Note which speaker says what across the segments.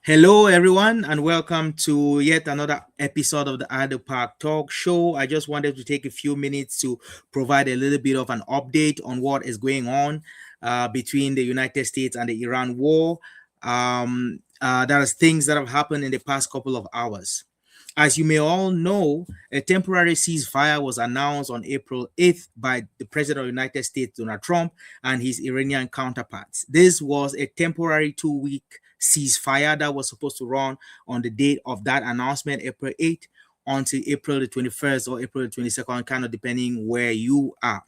Speaker 1: Hello, everyone, and welcome to yet another episode of the Idle Park Talk Show. I just wanted to take a few minutes to provide a little bit of an update on what is going on between the United States and the Iran war. There are things that have happened in the past couple of hours. As you may all know, a temporary ceasefire was announced on April 8th by the President of the United States, Donald Trump, and his Iranian counterparts. This was a temporary 2 week ceasefire that was supposed to run on the date of that announcement, April 8th, until April the 21st or April the 22nd, kind of depending where you are.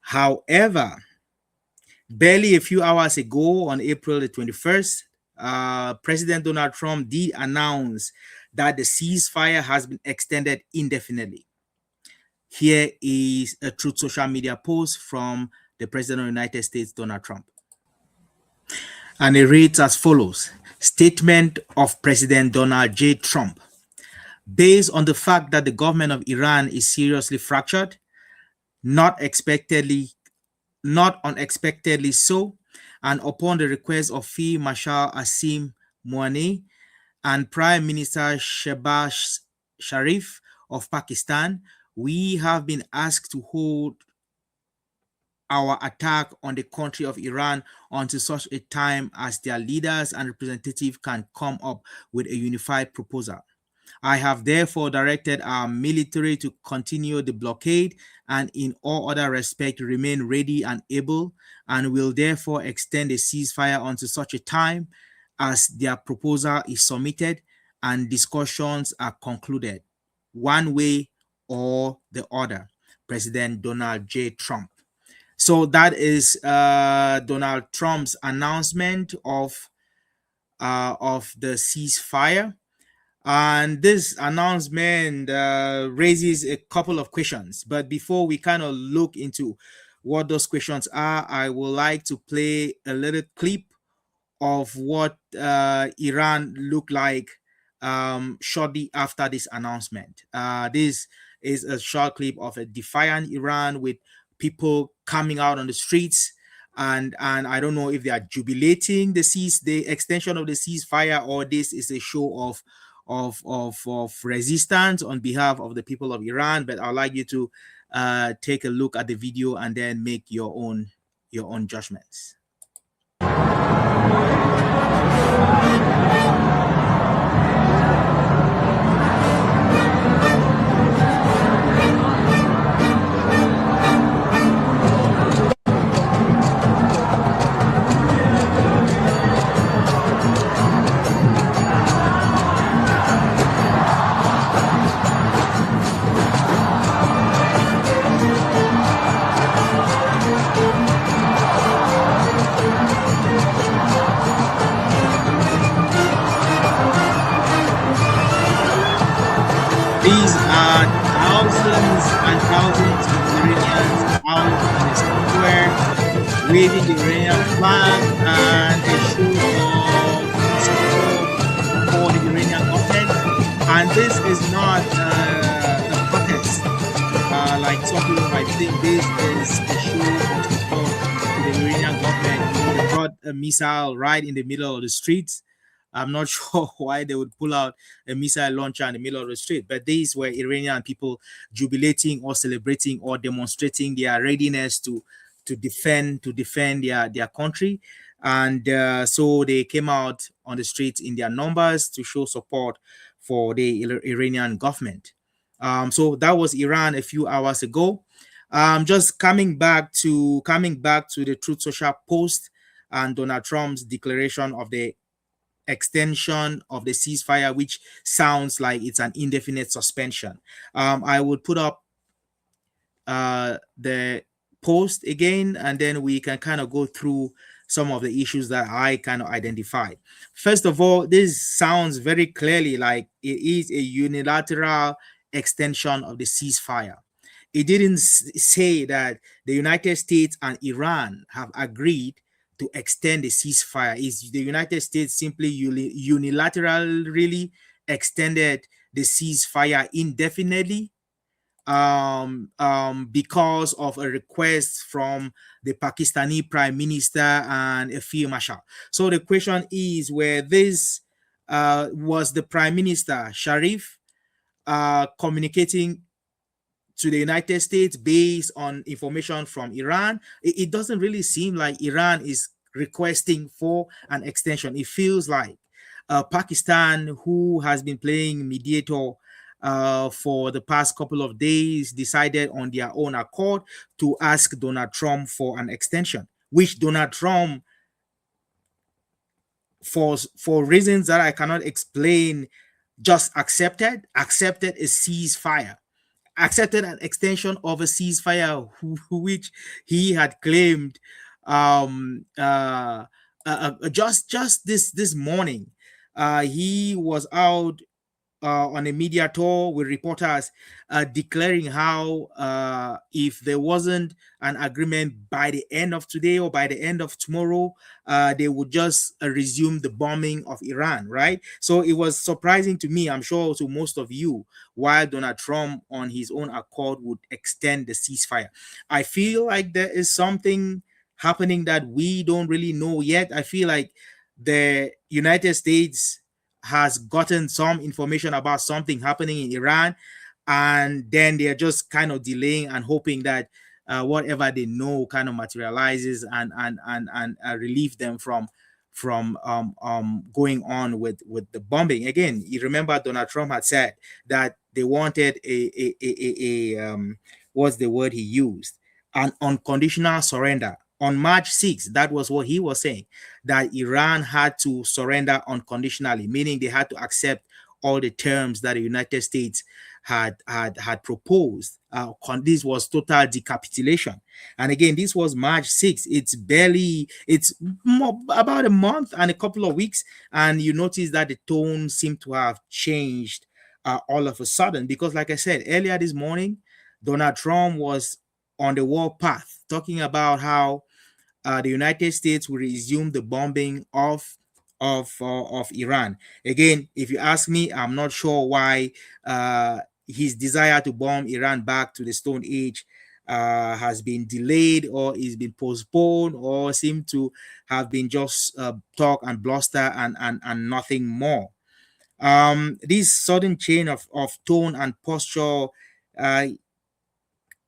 Speaker 1: However, barely a few hours ago, on April the 21st, President Donald Trump did announce that the ceasefire has been extended indefinitely. Here is a Truth Social Media post from the President of the United States, Donald Trump. And it reads as follows: Statement of President Donald J. Trump. Based on the fact that the government of Iran is seriously fractured, not unexpectedly so, and upon the request of Field Marshal Asim Munani and Prime Minister Shehbaz Sharif of Pakistan, we have been asked to hold our attack on the country of Iran until such a time as their leaders and representatives can come up with a unified proposal. I have therefore directed our military to continue the blockade and in all other respects remain ready and able, and will therefore extend the ceasefire until such a time as their proposal is submitted and discussions are concluded, one way or the other. President Donald J. Trump. So that is Donald Trump's announcement of the ceasefire. And this announcement raises a couple of questions. But before we kind of look into what those questions are, I would like to play a little clip of what Iran looked like shortly after this announcement. This is a short clip of a defiant Iran with people coming out on the streets, and I don't know if they are jubilating the extension of the ceasefire, or this is a show of resistance on behalf of the people of Iran. But I'd like you to take a look at the video and then make your own judgments. These are thousands and thousands of Iranians out in the square waving the Iranian flag and a show of support for the Iranian government. And this is not a protest like some people might think. This is a show of support to the Iranian government. They brought a missile right in the middle of the streets. I'm not sure why they would pull out a missile launcher in the middle of the street, but these were Iranian people jubilating or celebrating or demonstrating their readiness to defend their country. And so they came out on the streets in their numbers to show support for the Iranian government. So that was Iran a few hours ago. Just coming back to the Truth Social post and Donald Trump's declaration of the extension of the ceasefire, which sounds like it's an indefinite suspension. I would put up the post again, and then we can kind of go through some of the issues that I kind of identified. First of all, this sounds very clearly like it is a unilateral extension of the ceasefire. It didn't say that the United States and Iran have agreed to extend the ceasefire. Is the United States simply unilaterally extended the ceasefire indefinitely, because of a request from the Pakistani Prime Minister and a field marshal. So the question is, where this was the Prime Minister Sharif communicating to the United States based on information from Iran? It doesn't really seem like Iran is requesting for an extension. It feels like Pakistan, who has been playing mediator for the past couple of days, decided on their own accord to ask Donald Trump for an extension, which Donald Trump, for reasons that I cannot explain, just accepted a ceasefire, accepted an extension of a ceasefire, which he had claimed just this morning. He was out on a media tour with reporters, declaring how if there wasn't an agreement by the end of today or by the end of tomorrow, they would just resume the bombing of Iran, right? So it was surprising to me, I'm sure to most of you, why Donald Trump on his own accord would extend the ceasefire. I feel like there is something happening that we don't really know yet. I feel like the United States has gotten some information about something happening in Iran, and then they're just kind of delaying and hoping that whatever they know kind of materializes and relieve them from going on with the bombing. Again, you remember Donald Trump had said that they wanted a what's the word he used, an unconditional surrender on March 6th. That was what he was saying, that Iran had to surrender unconditionally, meaning they had to accept all the terms that the United States had proposed. This was total decapitulation. And again, this was March 6th. It's about a month and a couple of weeks. And you notice that the tone seemed to have changed all of a sudden. Because like I said, earlier this morning, Donald Trump was on the warpath talking about how the United States will resume the bombing of Iran. Again, if you ask me, I'm not sure why his desire to bomb Iran back to the Stone Age has been delayed or is been postponed or seem to have been just talk and bluster and nothing more. This sudden change of tone and posture uh,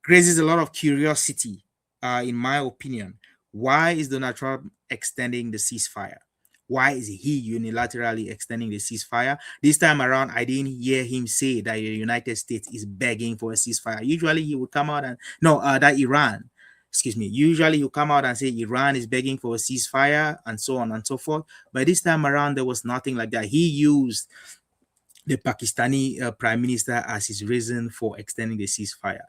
Speaker 1: raises a lot of curiosity, in my opinion. Why is Donald Trump extending the ceasefire? Why is he unilaterally extending the ceasefire? This time around, I didn't hear him say that the United States is begging for a ceasefire. Usually, he would come out and no, that Iran, excuse me. Usually, he'll come out and say Iran is begging for a ceasefire and so on and so forth. But this time around, there was nothing like that. He used the Pakistani prime minister as his reason for extending the ceasefire.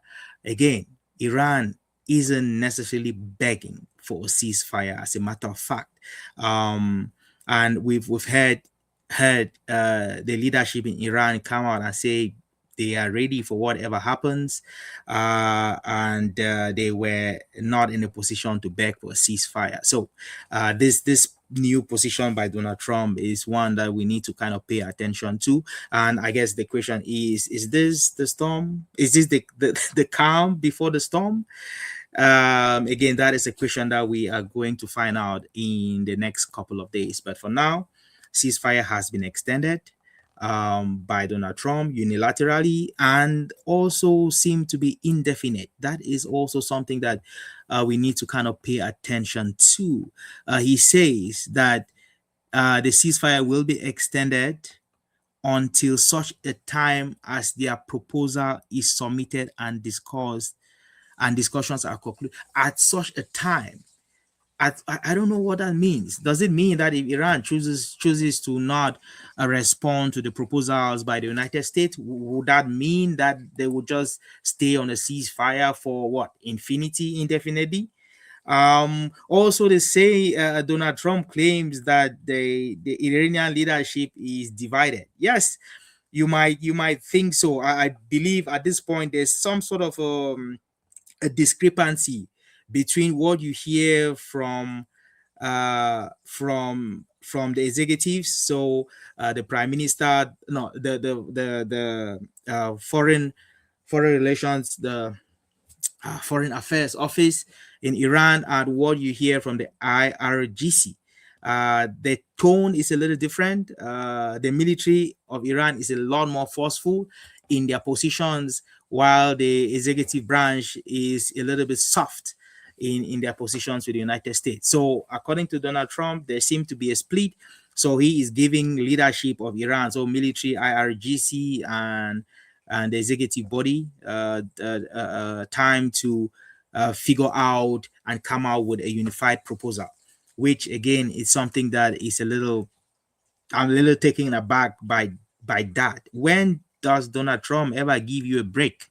Speaker 1: Again, Iran isn't necessarily begging for a ceasefire, as a matter of fact. Um, and we've heard the leadership in Iran come out and say they are ready for whatever happens, and they were not in a position to beg for a ceasefire. So this new position by Donald Trump is one that we need to kind of pay attention to. And I guess the question is this the storm? Is this the calm before the storm? Again, that is a question that we are going to find out in the next couple of days. But for now, ceasefire has been extended by Donald Trump unilaterally and also seem to be indefinite. That is also something that we need to kind of pay attention to. He says that the ceasefire will be extended until such a time as their proposal is submitted and discussed and discussions are concluded. At such a time, I don't know what that means. Does it mean that if Iran chooses to not respond to the proposals by the United States, would that mean that they would just stay on a ceasefire for what, indefinitely? Also, they say Donald Trump claims that the Iranian leadership is divided. Yes, you might think so. I believe at this point there's some sort of a discrepancy between what you hear from the executives. So the prime minister, no, the foreign foreign relations, the Foreign Affairs Office in Iran, and what you hear from the IRGC. The tone is a little different. The military of Iran is a lot more forceful in their positions, while the executive branch is a little bit soft in their positions with the United States. So, according to Donald Trump, there seems to be a split. So he is giving leadership of Iran, so military, IRGC, and the executive body time to figure out and come out with a unified proposal, which again is something that is a little, I'm a little taken aback by that. When does Donald Trump ever give you a break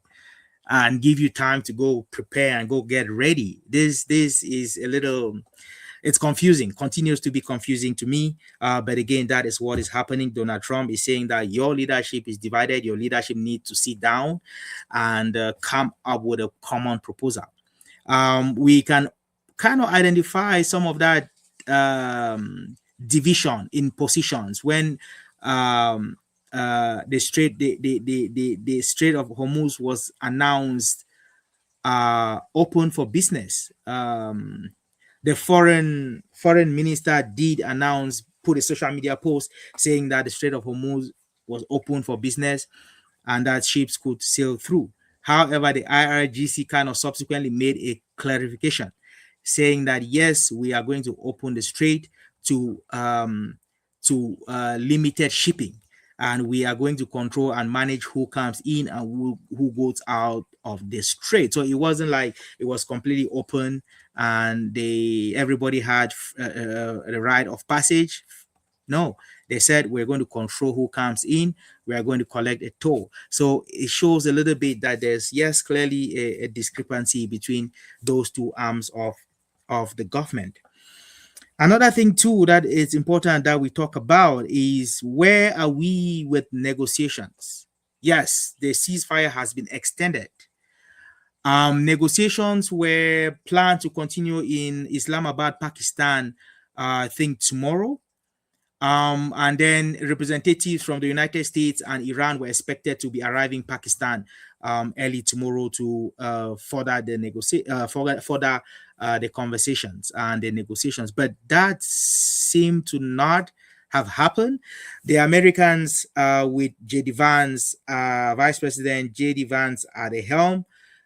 Speaker 1: and give you time to go prepare and go get ready? This is a little, it's confusing, continues to be confusing to me. But again, that is what is happening. Donald Trump is saying that your leadership is divided. Your leadership needs to sit down and come up with a common proposal. We can kind of identify some of that division in positions when the Strait of Hormuz was announced open for business. The foreign minister did announce, put a social media post saying that the Strait of Hormuz was open for business and that ships could sail through. However, the IRGC kind of subsequently made a clarification saying that yes, we are going to open the strait to limited shipping, and we are going to control and manage who comes in and who goes out of the strait. So it wasn't like it was completely open and everybody had the right of passage. No, they said we're going to control who comes in. We are going to collect a toll. So it shows a little bit that there's, yes, clearly a discrepancy between those two arms of the government. Another thing too that is important that we talk about is, where are we with negotiations? Yes, the ceasefire has been extended. Negotiations were planned to continue in Islamabad, Pakistan, I think tomorrow. And then representatives from the United States and Iran were expected to be arriving Pakistan early tomorrow to further the conversations and the negotiations. But that seemed to not have happened. The Americans, with J.D. Vance, Vice President J.D. Vance at the helm,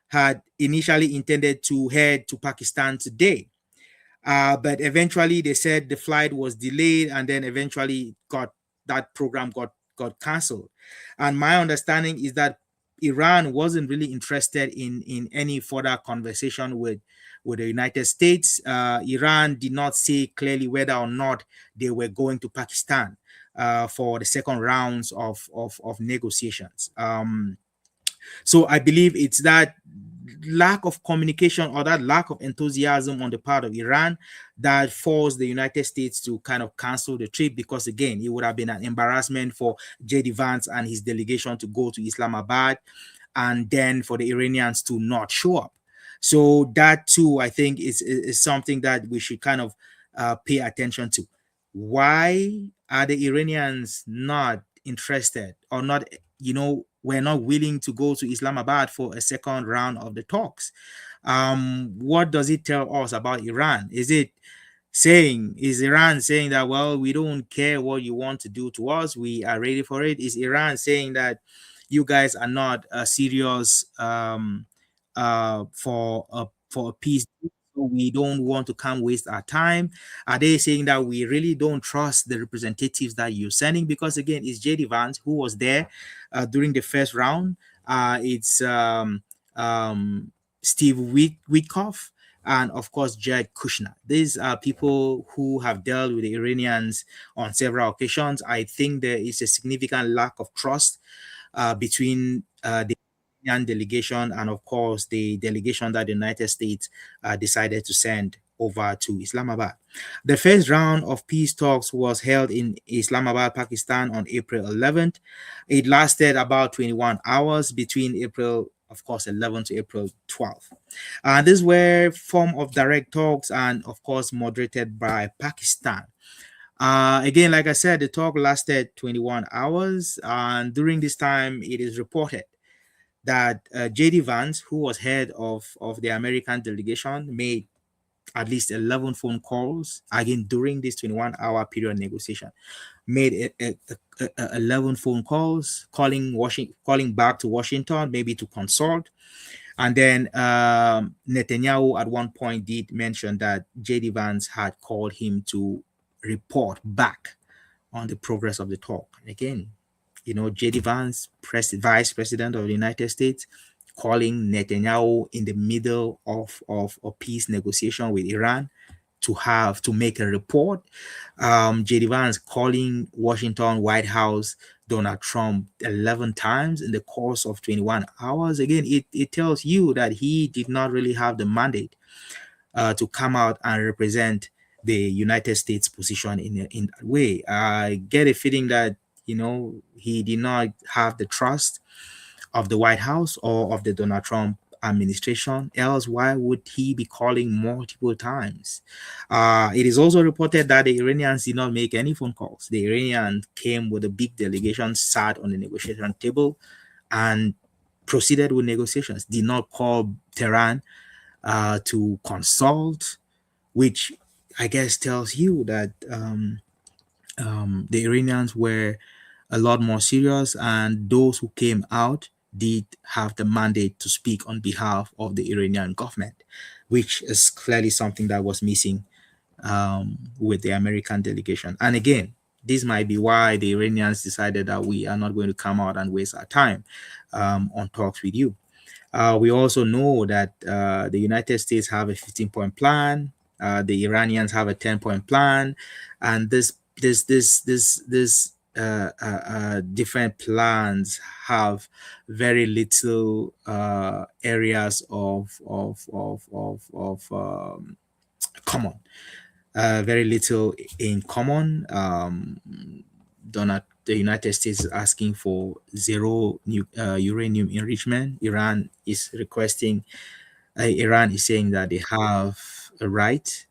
Speaker 1: had initially intended to head to Pakistan today. But eventually they said the flight was delayed, and then eventually that program got canceled. And my understanding is that Iran wasn't really interested in any further conversation with the United States. Iran did not say clearly whether or not they were going to Pakistan for the second rounds of negotiations. So I believe it's that lack of communication or that lack of enthusiasm on the part of Iran that forced the United States to kind of cancel the trip, because again, it would have been an embarrassment for J.D. Vance and his delegation to go to Islamabad and then for the Iranians to not show up. So that too, I think, is something that we should kind of pay attention to. Why are the Iranians not interested or not, we're not willing to go to Islamabad for a second round of the talks? What does it tell us about Iran? Is Iran saying that, well, we don't care what you want to do to us, we are ready for it? Is Iran saying that you guys are not serious for a peace, so we don't want to come waste our time? Are they saying that we really don't trust the representatives that you're sending? Because again, it's J.D. Vance who was there during the first round. It's Steve Witkoff, and of course Jared Kushner. These are people who have dealt with the Iranians on several occasions. I think there is a significant lack of trust between the Iranian delegation and of course the delegation that the United States decided to send over to Islamabad. The first round of peace talks was held in Islamabad, Pakistan on April 11th. It lasted about 21 hours between April, of course, 11th to April 12th. These were form of direct talks and of course moderated by Pakistan. Again, like I said, the talk lasted 21 hours, and during this time, it is reported that J.D. Vance, who was head of the American delegation, made at least 11 phone calls again during this 21-hour period negotiation, made 11 phone calls, calling back to Washington, maybe to consult. And then Netanyahu at one point did mention that J.D. Vance had called him to report back on the progress of the talk. Again, J.D. Vance, Vice President of the United States, calling Netanyahu in the middle of a peace negotiation with Iran to make a report. J.D. Vance calling Washington White House Donald Trump 11 times in the course of 21 hours. Again, it tells you that he did not really have the mandate to come out and represent the United States position in that way. I get a feeling that he did not have the trust of the White House or of the Donald Trump administration. Else, why would he be calling multiple times? It is also reported that the Iranians did not make any phone calls. The Iranians came with a big delegation, sat on the negotiation table, and proceeded with negotiations. Did not call Tehran to consult, which I guess tells you that the Iranians were a lot more serious, and those who came out did have the mandate to speak on behalf of the Iranian government, which is clearly something that was missing with the American delegation. And again, this might be why the Iranians decided that we are not going to come out and waste our time on talks with you. We also know that the United States have a 15-point plan. The Iranians have a 10-point plan, and this different plans have very little areas of common. Very little in common. The United States is asking for zero uranium enrichment. Iran is saying that they have a right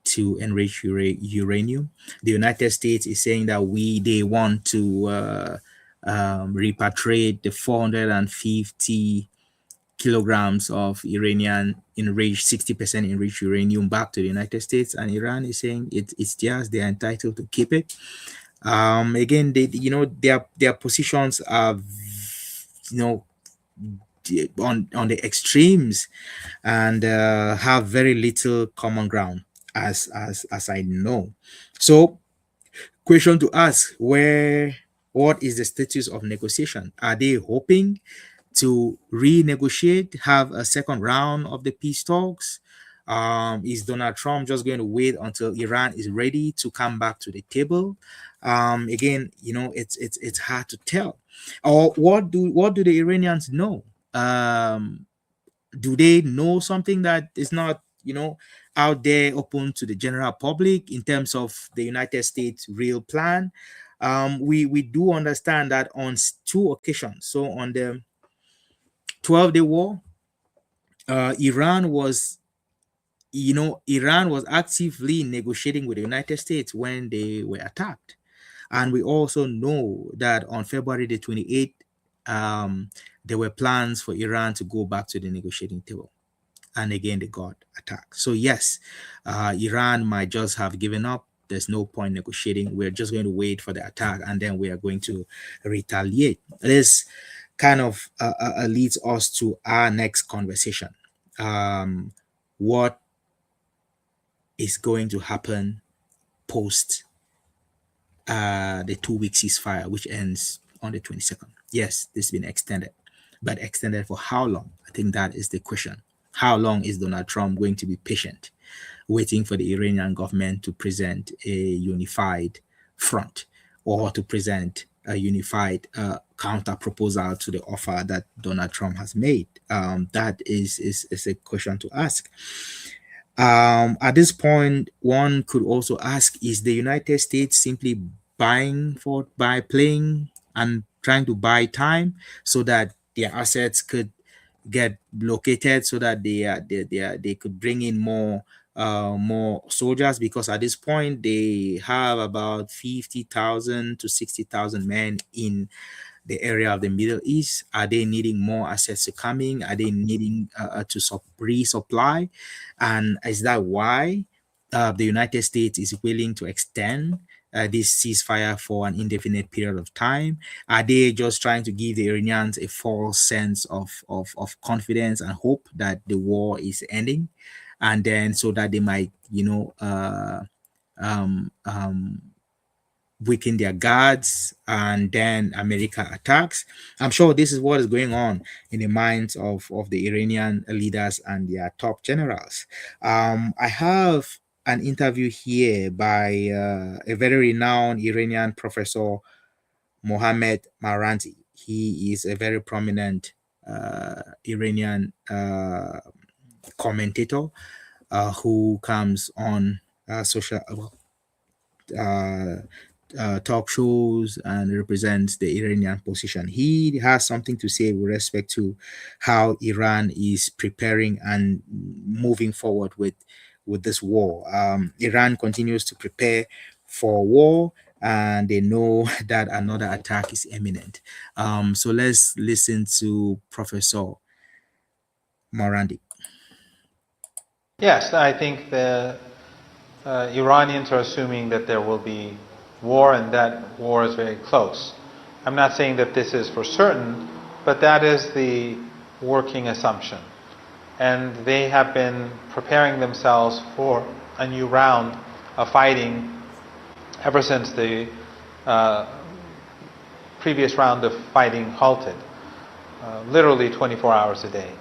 Speaker 1: to enrich uranium. The United States is saying that they want to repatriate the 450 kilograms of Iranian enriched 60% enriched uranium back to the United States, and Iran is saying it's theirs. They're entitled to keep it. Again, their positions are on the extremes, and have very little common ground, as I know. So, question to ask: what is the status of negotiation? Are they hoping to renegotiate, have a second round of the peace talks? Is Donald Trump just going to wait until Iran is ready to come back to the table? Again, it's hard to tell. Or what do the Iranians know? Do they know something that is not out there open to the general public in terms of the United States real plan? We do understand that on two occasions. So on the 12-day war, Iran was actively negotiating with the United States when they were attacked. And we also know that on February the 28th, there were plans for Iran to go back to the negotiating table. And again, they got attacked. So yes, Iran might just have given up. There's no point negotiating. We're just going to wait for the attack, and then we are going to retaliate. This kind of leads us to our next conversation. What is going to happen post the 2-week ceasefire, which ends on the 22nd? Yes, this has been extended, but extended for how long? I think that is the question. How long is Donald Trump going to be patient, waiting for the Iranian government to present a unified front, or to present a unified counter proposal to the offer that Donald Trump has made? That is a question to ask. At this point, one could also ask, is the United States simply by playing and trying to buy time so that their assets could get located, so that they could bring in more soldiers? Because at this point they have about 50,000 to 60,000 men in the area of the Middle East? Are they needing more assets to coming? Are they needing to resupply? And is that why the United States is willing to extend this ceasefire for an indefinite period of time? Are they just trying to give the Iranians a false sense of confidence and hope that the war is ending? And then so that they might, um, um, weaken their guards, and then America attacks. I'm sure this is what is going on in the minds of the Iranian leaders and their top generals. I have an interview here by a very renowned Iranian professor, Mohammed Maranti. He is a very prominent Iranian commentator who comes on social uh, talk shows and represents the Iranian position. He has something to say with respect to how Iran is preparing and moving forward with this war. Iran continues to prepare for war, and they know that another attack is imminent. So let's listen to Professor Morandi.
Speaker 2: Yes, I think the Iranians are assuming that there will be war and that war is very close. I'm not saying that this is for certain, but that is the working assumption. And they have been preparing themselves for a new round of fighting ever since the previous round of fighting halted, literally 24 hours a day.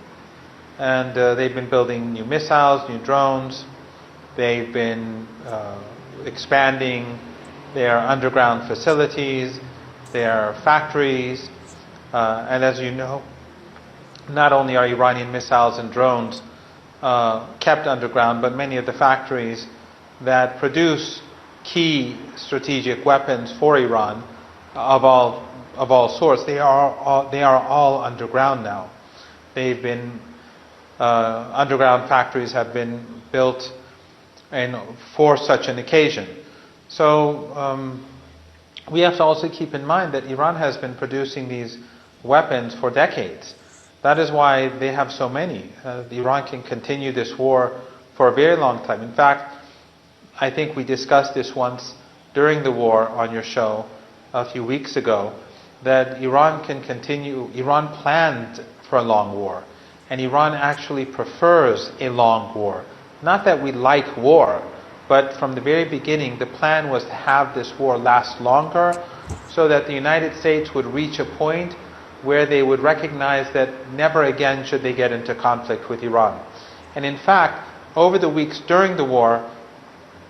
Speaker 2: And they've been building new missiles, new drones. They've been expanding their underground facilities, their factories. And as you know, not only are Iranian missiles and drones kept underground, but many of the factories that produce key strategic weapons for Iran of all sorts, they are all underground now. They've been underground factories have been built for such an occasion. So we have to also keep in mind that Iran has been producing these weapons for decades. That is why they have so many. Iran can continue this war for a very long time. In fact, I think we discussed this once during the war on your show a few weeks ago, that Iran can continue. Iran planned for a long war, and Iran actually prefers a long war. Not that we like war, but from the very beginning, the plan was to have this war last longer so that the United States would reach a point where they would recognize that never again should they get into conflict with Iran. And in fact, over the weeks during the war,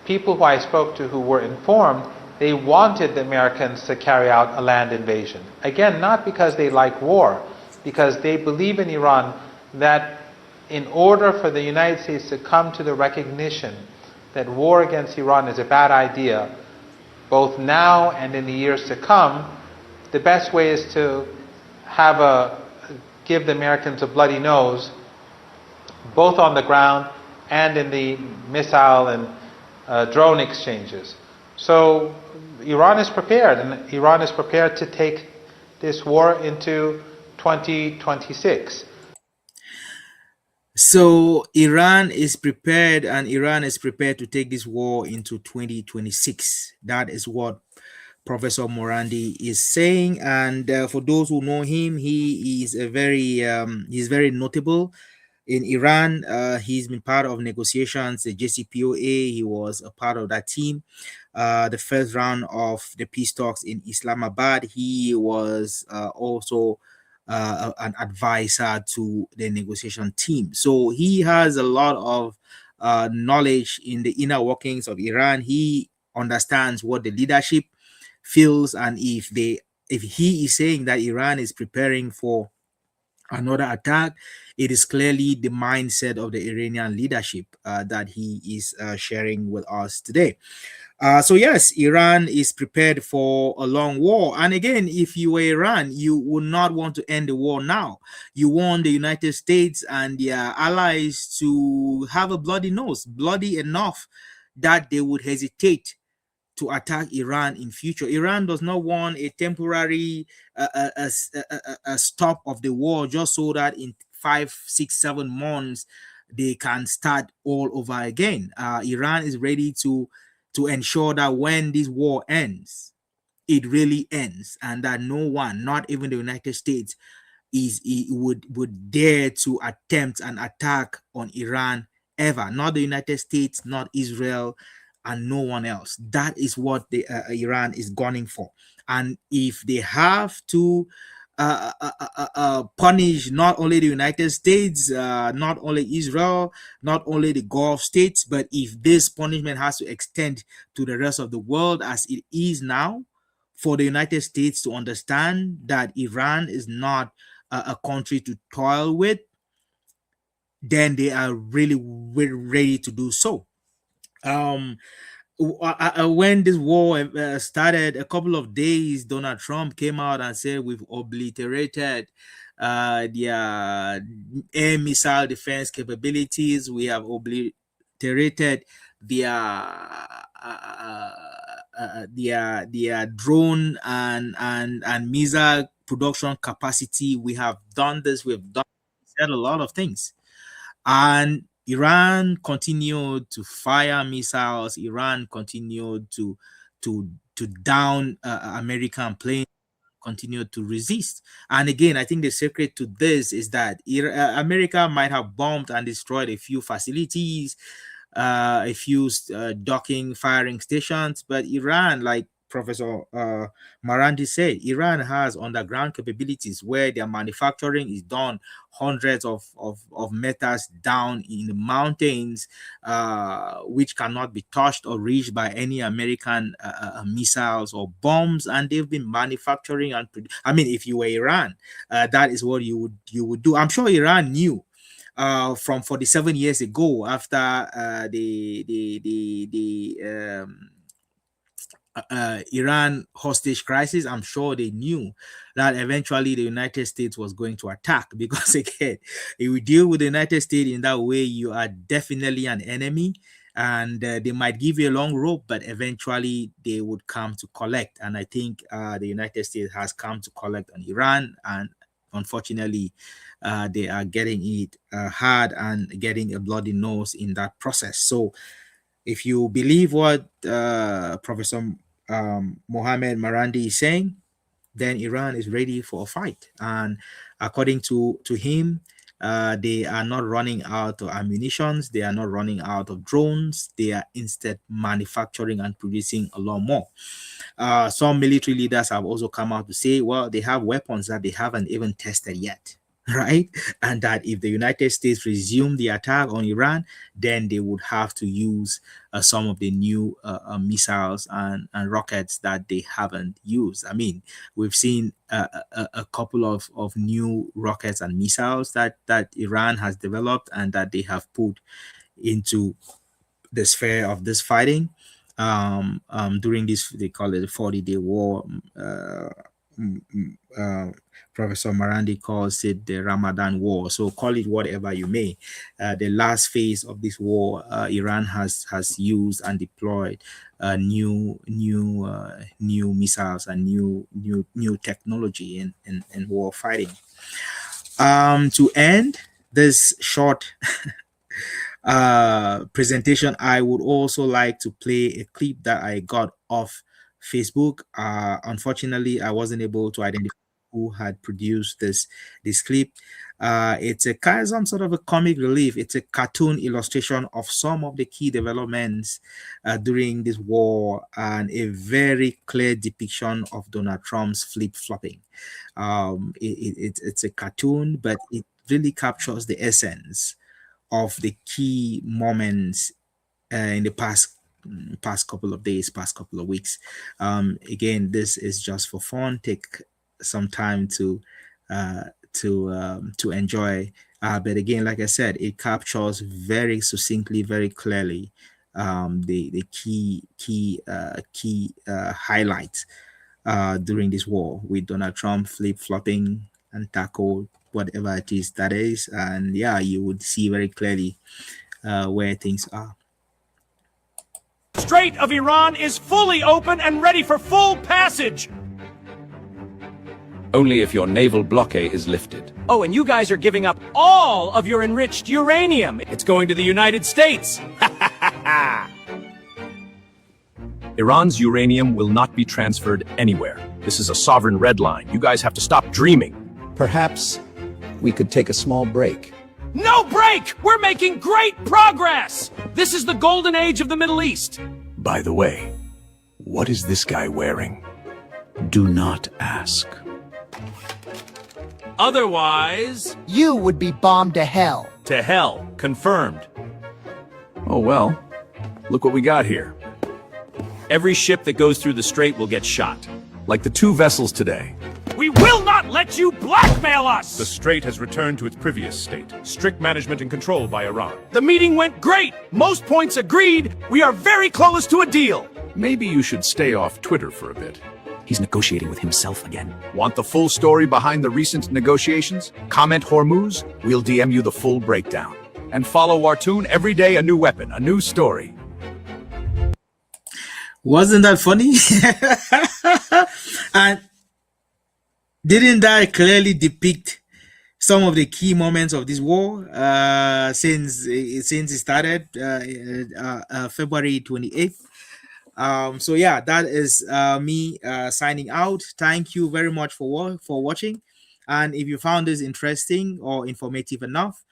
Speaker 2: people who I spoke to who were informed, they wanted the Americans to carry out a land invasion. Again, not because they like war, because they believe in Iran that in order for the United States to come to the recognition that war against Iran is a bad idea, both now and in the years to come, the best way is to give the Americans a bloody nose, both on the ground and in the missile and drone exchanges. So Iran is prepared, and Iran is prepared to take this war into 2026.
Speaker 1: So Iran is prepared, and Iran is prepared to take this war into 2026. That is what Professor Morandi is saying. And for those who know him, he is he's very notable in Iran. He's been part of negotiations, the JCPOA. He was a part of that team. The first round of the peace talks in Islamabad, he was also an advisor to the negotiation team. So he has a lot of knowledge in the inner workings of Iran. He understands what the leadership feels, and if he is saying that Iran is preparing for another attack, it is clearly the mindset of the Iranian leadership that he is sharing with us today. So yes, Iran is prepared for a long war. And again, if you were Iran, you would not want to end the war now. You want the United States and their allies to have a bloody nose, bloody enough that they would hesitate to attack Iran in future. Iran does not want a temporary a stop of the war just so that in 5, 6, 7 months they can start all over again. Iran is ready to ensure that when this war ends, it really ends, and that no one, not even the United States, would dare to attempt an attack on Iran ever. Not the United States, not Israel, and no one else. That is what the Iran is gunning for. And if they have to punish not only the United States, not only Israel, not only the Gulf states, but if this punishment has to extend to the rest of the world as it is now, for the United States to understand that Iran is not a country to toil with, then they are really ready to do so. Um, when this war started, a couple of days, Donald Trump came out and said we've obliterated their air missile defense capabilities. We have obliterated their their drone and missile production capacity. We have done this. We've done said a lot of things, and Iran continued to fire missiles. Iran continued to down American planes, continued to resist. And again, I think the secret to this is that America might have bombed and destroyed a few facilities, a few docking, firing stations, but Iran, like Professor Marandi said, Iran has underground capabilities where their manufacturing is done hundreds of meters down in the mountains, which cannot be touched or reached by any American missiles or bombs. And they've been manufacturing and I mean, if you were Iran, that is what you would do. I'm sure Iran knew from 47 years ago, after the Iran hostage crisis. I'm sure they knew that eventually the United States was going to attack, because again, if you deal with the United States in that way, you are definitely an enemy. And they might give you a long rope, but eventually they would come to collect. And I think the United States has come to collect on Iran, and unfortunately, they are getting it hard and getting a bloody nose in that process. So, if you believe what Professor Mohammed Marandi is saying, then Iran is ready for a fight. And according to him, they are not running out of ammunitions. They are not running out of drones. They are instead manufacturing and producing a lot more. Some military leaders have also come out to say, well, they have weapons that they haven't even tested yet. Right, and that if the United States resume the attack on Iran, then they would have to use some of the new missiles and rockets that they haven't used. I mean, we've seen a couple of new rockets and missiles that Iran has developed and that they have put into the sphere of this fighting during this, they call it the 40-day war. Mm, mm, uh, Professor Marandi calls it the Ramadan War. So call it whatever you may. The last phase of this war, Iran has used and deployed new missiles and new technology in war fighting. To end this short presentation, I would also like to play a clip that I got off Facebook. Unfortunately, I wasn't able to identify who had produced this clip. It's a kind of some sort of a comic relief. It's a cartoon illustration of some of the key developments during this war, and a very clear depiction of Donald Trump's flip-flopping. It's a cartoon, but it really captures the essence of the key moments in the past couple of days, past couple of weeks. Again, this is just for fun. Take some time uh, to enjoy. But again, like I said, it captures very succinctly, very clearly the key highlights during this war, with Donald Trump flip flopping and tackle whatever it is that is. And yeah, you would see very clearly where things are.
Speaker 3: Strait of Iran is fully open and ready for full passage.
Speaker 4: Only if your naval blockade is lifted.
Speaker 3: Oh, and you guys are giving up all of your enriched uranium. It's going to the United States.
Speaker 4: Iran's uranium will not be transferred anywhere. This is a sovereign red line. You guys have to stop dreaming.
Speaker 5: Perhaps we could take a small break.
Speaker 3: No break! We're making great progress! This is the golden age of the Middle East.
Speaker 6: By the way, what is this guy wearing?
Speaker 5: Do not ask.
Speaker 3: Otherwise,
Speaker 7: You would be bombed to hell.
Speaker 3: to hell. Confirmed.
Speaker 6: Oh well, look what we got here.
Speaker 3: Every ship that goes through the strait will get shot.
Speaker 6: Like the 2 vessels today.
Speaker 3: We will not let you blackmail us!
Speaker 8: The strait has returned to its previous state. Strict management and control by Iran.
Speaker 3: The meeting went great! Most points agreed! We are very close to a deal!
Speaker 6: Maybe you should stay off Twitter for a bit.
Speaker 5: He's negotiating with himself again.
Speaker 6: Want the full story behind the recent negotiations? Comment Hormuz, we'll DM you the full breakdown. And follow Wartoon every day, a new weapon, a new story.
Speaker 1: Wasn't that funny? And didn't that clearly depict some of the key moments of this war since it started February 28th? So yeah, that is me signing out. Thank you very much for watching, and if you found this interesting or informative enough,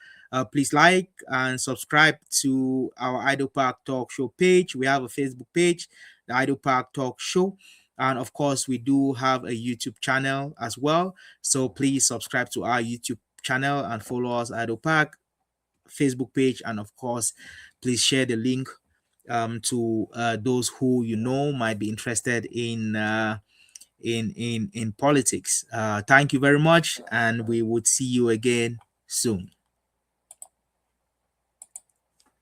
Speaker 1: please like and subscribe to our Idle Park Talk Show page. We have a Facebook page, the Idle Park Talk Show, and of course we do have a YouTube channel as well. So please subscribe to our YouTube channel and follow us, Idle Park Facebook page, and of course please share the link to those who you know might be interested in politics. Thank you very much, and we would see you again soon.